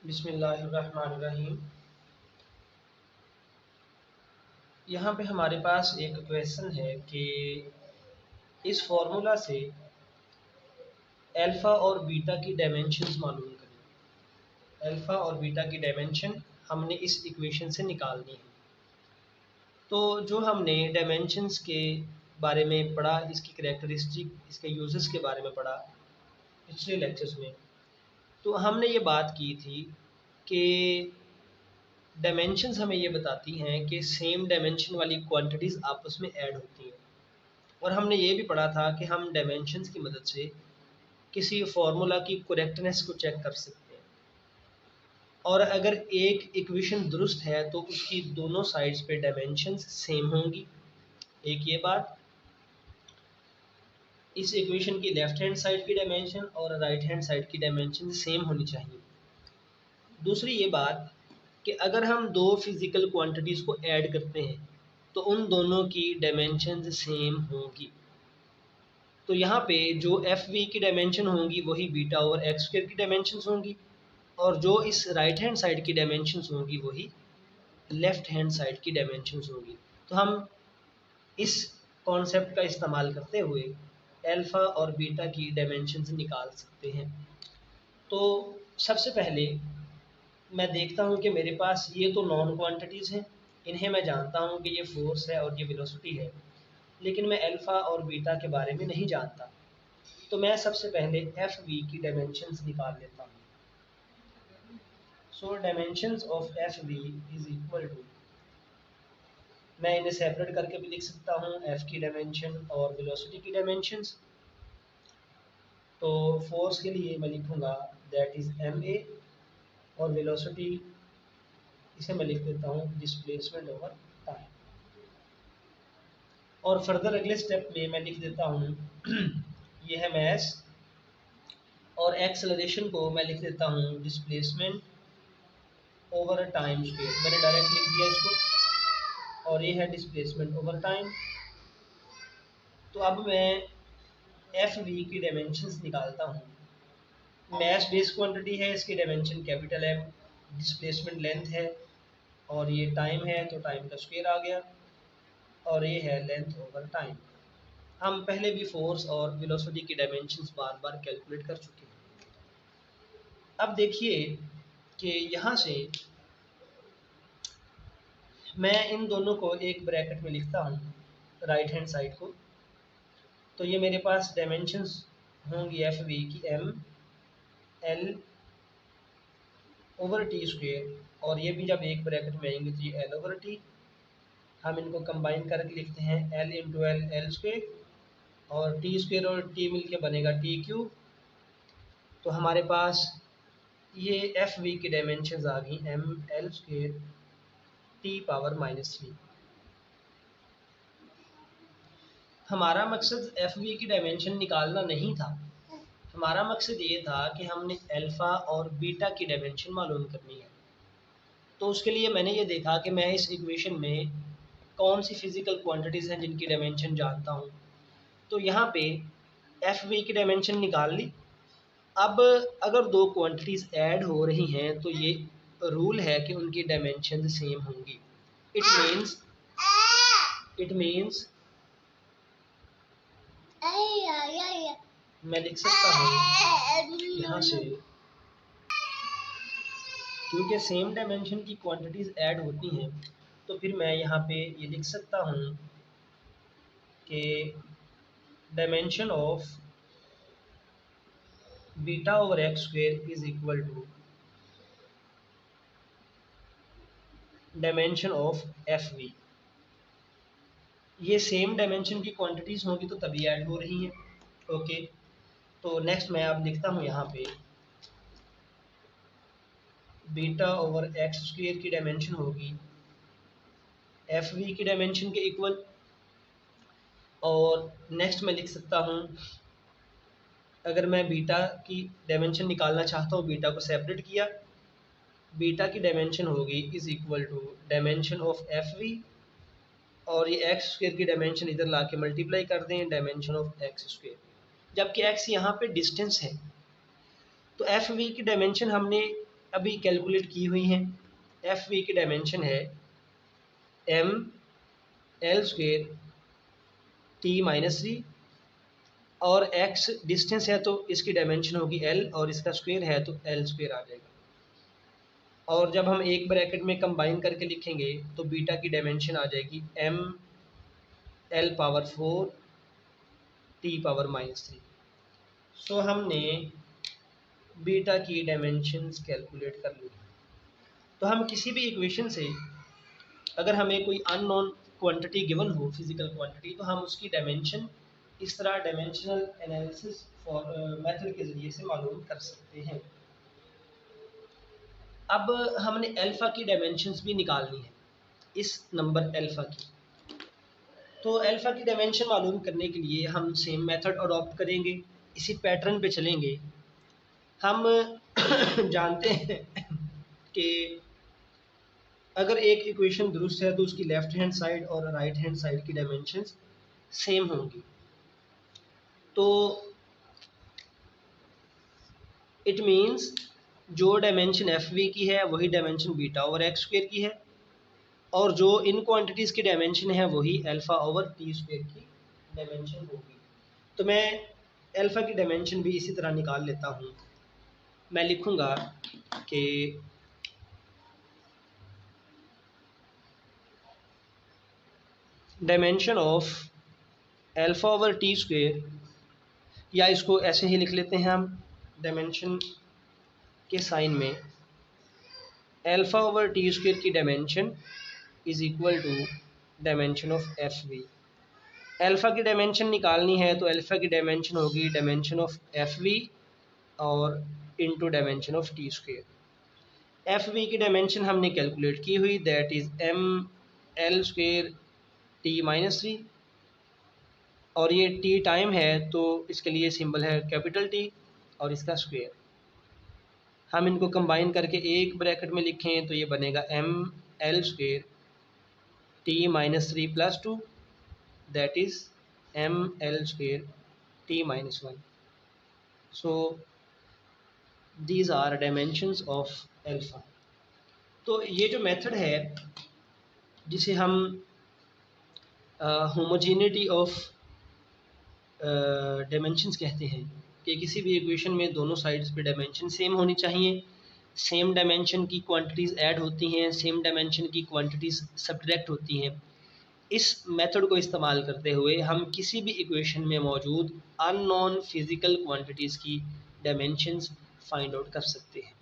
बिस्मिल्लाहिर्रहमानिर्रहीम। यहाँ पे हमारे पास एक क्वेश्चन है कि इस फॉर्मूला से अल्फ़ा और बीटा की डायमेंशंस मालूम करें। अल्फ़ा और बीटा की डायमेंशन हमने इस इक्वेशन से निकालनी है। तो जो हमने डायमेंशंस के बारे में पढ़ा, इसकी करैक्टरिस्टिक, इसके यूजेस के बारे में पढ़ा पिछले लेक्चर्स में, तो हमने ये बात की थी कि डायमेंशंस हमें ये बताती हैं कि सेम डायमेंशन वाली क्वांटिटीज़ आपस में ऐड होती हैं। और हमने ये भी पढ़ा था कि हम डायमेंशंस की मदद से किसी फार्मूला की करेक्टनेस को चेक कर सकते हैं, और अगर एक इक्वेशन दुरुस्त है तो उसकी दोनों साइड्स पे डायमेंशंस सेम होंगी। एक ये बात, इस इक्वेशन की लेफ्ट हैंड साइड की डायमेंशन और राइट हैंड साइड की डायमेंशन सेम होनी चाहिए। दूसरी ये बात कि अगर हम दो फिज़िकल क्वांटिटीज़ को ऐड करते हैं तो उन दोनों की डायमेंशंस सेम होंगी। तो यहाँ पे जो एफ वी की डायमेंशन होंगी वही बीटा ओवर एक्स स्क्वायर की डायमेंशंस होंगी, और जो इस राइट हैंड साइड की डायमेंशंस होंगी वही लेफ़्ट हैंड साइड की डायमेंशंस होंगी। तो हम इस कॉन्सेप्ट का इस्तेमाल करते हुए अल्फ़ा और बीटा की डायमेंशंस निकाल सकते हैं। तो सबसे पहले मैं देखता हूँ कि मेरे पास ये तो नॉन क्वांटिटीज़ हैं, इन्हें मैं जानता हूँ कि ये फोर्स है और ये वेलोसिटी है, लेकिन मैं अल्फ़ा और बीटा के बारे में नहीं जानता। तो मैं सबसे पहले एफ वी की डायमेंशंस निकाल लेता हूँ। So dimensions of F V is equal to, मैं इन्हें सेपरेट करके भी लिख सकता हूँ, एफ की डायमेंशन और वेलोसिटी की डायमेंशंस। तो फोर्स के लिए मैं लिखूँगा दैट इज़ एम ए, और वेलोसिटी इसे मैं लिख देता हूँ डिस्प्लेसमेंट ओवर टाइम। और फर्दर अगले स्टेप में मैं लिख देता हूँ ये है मैस, और एक्सेलरेशन को मैं लिख देता हूँ डिस्प्लेसमेंट ओवर टाइम स्क्वायर। मैंने डायरेक्ट लिख दिया इसको, और ये है डिस्प्लेसमेंट ओवर टाइम। तो अब मैं एफ वी की डायमेंशंस निकालता हूँ। मैस बेस क्वांटिटी है, इसकी dimension capital M, displacement length है, और ये टाइम है तो टाइम का स्क्वायर आ गया, और ये है लेंथ ओवर टाइम। हम पहले भी फोर्स और वेलोसिटी की डायमेंशंस बार बार कैलकुलेट कर चुके हैं। अब देखिए कि यहाँ से मैं इन दोनों को एक ब्रैकेट में लिखता हूँ, राइट हैंड साइड को। तो ये मेरे पास डायमेंशंस होंगी एफ वी की M L over T square, और ये भी जब एक ब्रैकेट में आएंगे तो ये एल ओवर टी। हम इनको कंबाइन करके लिखते हैं L into L, L square, और टी स्क्वायर और टी मिलके बनेगा टी क्यूब। तो हमारे पास ये एफ वी की डायमेंशंस आ गई M L square T power -3। हमारा मकसद एफ वी की डायमेंशन निकालना नहीं था, हमारा मकसद ये था कि हमने अल्फ़ा और बीटा की डायमेंशन मालूम करनी है। तो उसके लिए मैंने ये देखा कि मैं इस इक्वेशन में कौन सी फिज़िकल क्वांटिटीज़ हैं जिनकी डायमेंशन जानता हूँ। तो यहाँ पे एफ वी की डायमेंशन निकाल ली। अब अगर दो क्वांटिटीज़ ऐड हो रही हैं तो ये रूल है कि उनकी डायमेंशन सेम होंगी। इट मीन्स मैं लिख सकता हूँ यहाँ से, क्योंकि सेम डायमेंशन की क्वांटिटीज़ ऐड होती हैं, तो फिर मैं यहाँ पे ये लिख सकता हूँ कि dimension of beta over X square is equal to dimension of F V. ये सेम डायमेंशन की क्वांटिटीज़ होंगी तो तभी ऐड हो रही हैं। ओके, तो नेक्स्ट मैं अब लिखता हूँ यहाँ पे बीटा ओवर एक्स स्क्वायर की डायमेंशन होगी एफ वी की डायमेंशन के इक्वल। और नेक्स्ट मैं लिख सकता हूँ, अगर मैं बीटा की डायमेंशन निकालना चाहता हूँ, बीटा को सेपरेट किया, बीटा की डायमेंशन होगी is equal to dimension of F V, और ये एक्स स्क्वायर की डायमेंशन इधर ला के मल्टीप्लाई कर दें डायमेंशन ऑफ एक्स स्क्वायर, जबकि एक्स यहाँ पे डिस्टेंस है। तो एफ वी की डायमेंशन हमने अभी कैलकुलेट की हुई हैं। एफ वी की डायमेंशन है M L square T minus 3 और एक्स डिस्टेंस है तो इसकी डायमेंशन होगी एल और इसका स्क्वायर है तो एल स्क्वायर आ जाएगा। और जब हम एक ब्रैकेट में कंबाइन करके लिखेंगे तो बीटा की डायमेंशन आ जाएगी M L power 4 T power -3। So हमने बीटा की डायमेंशंस कैलकुलेट कर ली। तो हम किसी भी इक्वेशन से अगर हमें कोई अननोन क्वांटिटी गिवन हो, फिजिकल क्वांटिटी, तो हम उसकी डायमेंशन इस तरह डायमेंशनल एनालिसिस मेथड के ज़रिए से मालूम कर सकते हैं। अब हमने अल्फ़ा की डायमेंशंस भी निकालनी है, इस नंबर अल्फ़ा की। तो अल्फ़ा की डायमेंशन मालूम करने के लिए हम सेम मेथड अडॉप्ट करेंगे, इसी पैटर्न पे चलेंगे। हम जानते हैं कि अगर एक इक्वेशन दुरुस्त है तो उसकी लेफ्ट हैंड साइड और राइट हैंड साइड की डायमेंशंस सेम होंगी। तो इट मीन्स जो डायमेंशन एफ वी की है वही dimension beta over X square की है, और जो इन क्वांटिटीज़ की डायमेंशन है वही अल्फ़ा ओवर टी स्क्वायर की डायमेंशन होगी। तो मैं अल्फ़ा की डायमेंशन भी इसी तरह निकाल लेता हूँ। मैं लिखूँगा कि dimension of alpha over T square, या इसको ऐसे ही लिख लेते हैं हम डायमेंशन के साइन में, अल्फ़ा ओवर टी स्क्वायर की dimension is equal to dimension of F V. Alpha की डायमेंशन निकालनी है तो अल्फ़ा की डायमेंशन होगी डायमेंशन ऑफ एफ वी और into dimension of T square. F V की डायमेंशन हमने कैलकुलेट की हुई, that is M L square T -3, और ये टी टाइम है तो इसके लिए सिंबल है कैपिटल टी और इसका स्क्वायर। हम इनको कंबाइन करके एक ब्रैकेट में लिखें तो ये बनेगा M L square T -3 + 2, that is M L square T -1। So these are dimensions of alpha. तो ये जो मेथड है जिसे हम होमोजेनिटी ऑफ डायमेंशंस कहते हैं, कि किसी भी इक्वेशन में दोनों साइड्स पे डायमेंशन सेम होनी चाहिए, सेम डायमेंशन की क्वांटिटीज़ ऐड होती हैं, सेम डायमेंशन की क्वांटिटीज़ सब्ट्रैक्ट होती हैं। इस मेथड को इस्तेमाल करते हुए हम किसी भी इक्वेशन में मौजूद अननोन फिज़िकल क्वांटिटीज़ की डायमेंशंस फाइंड आउट कर सकते हैं।